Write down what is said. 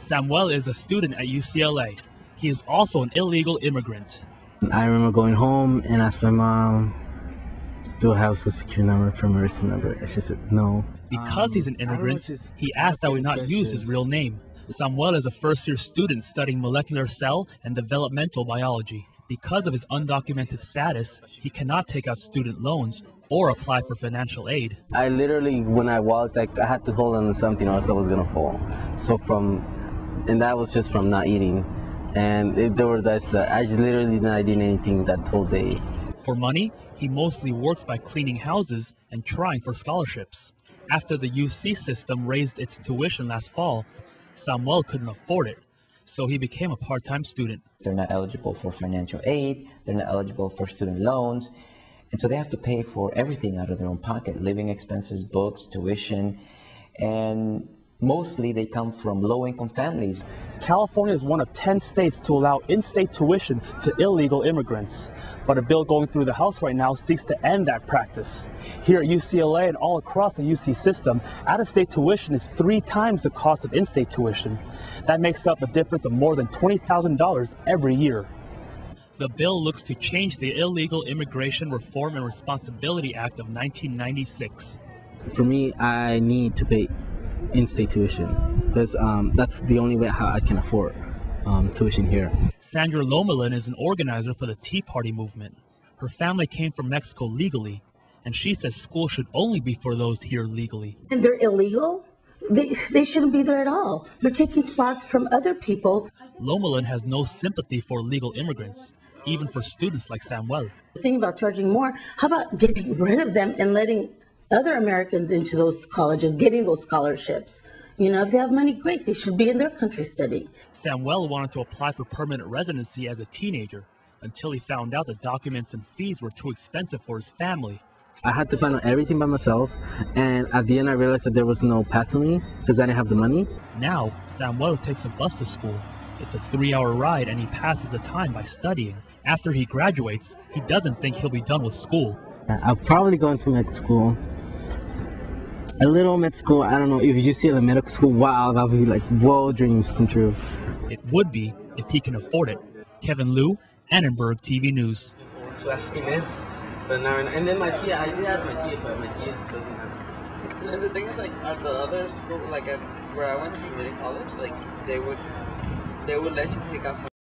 Samuel is a student at UCLA. He is also an illegal immigrant. I remember going home and asked my mom, do I have a social security number, permanent resident number? And she said no. Because he's an immigrant, he asked that we not use his real name. Samuel is a first-year student studying molecular cell and developmental biology. Because of his undocumented status, he cannot take out student loans or apply for financial aid. I literally, when I walked, I had to hold on to something or else I was gonna fall. And that was just from not eating. And there were that I just literally not eating anything that whole day. For money, he mostly works by cleaning houses and trying for scholarships. After the UC system raised its tuition last fall, Samuel couldn't afford it, so he became a part-time student. They're not eligible for financial aid, they're not eligible for student loans, and so they have to pay for everything out of their own pocket, living expenses, books, tuition, and mostly they come from low-income families. California is one of 10 states to allow in-state tuition to illegal immigrants. But a bill going through the House right now seeks to end that practice. Here at UCLA and all across the UC system, out-of-state tuition is 3 times the cost of in-state tuition. That makes up a difference of more than $20,000 every year. The bill looks to change the Illegal Immigration Reform and Responsibility Act of 1996. For me, I need to pay in-state tuition because that's the only way how I can afford tuition here. Sandra Lomelin is an organizer for the Tea Party movement. Her family came from Mexico legally, and she says school should only be for those here legally. And they're illegal? They shouldn't be there at all. They're taking spots from other people. Lomelin has no sympathy for illegal immigrants, even for students like Samuel. Thinking about charging more, how about getting rid of them and letting other Americans into those colleges, getting those scholarships? You know, if they have money, great. They should be in their country studying. Samuel wanted to apply for permanent residency as a teenager until he found out the documents and fees were too expensive for his family. I had to find out everything by myself, and at the end I realized that there was no path for me because I didn't have the money. Now, Samuel takes a bus to school. It's a 3-hour ride and he passes the time by studying. After he graduates, he doesn't think he'll be done with school. I'll probably go into med school. A little med school, I don't know, if you see a medical school, wow, that would be like, whoa, dreams come true. It would be if he can afford it. Kevin Liu, Annenberg TV News. To asking him, but now, and then my tia, I did ask my tia, but my tia doesn't have it. And the thing is, like, at the other school, like where I went to community college, like they would let you take out some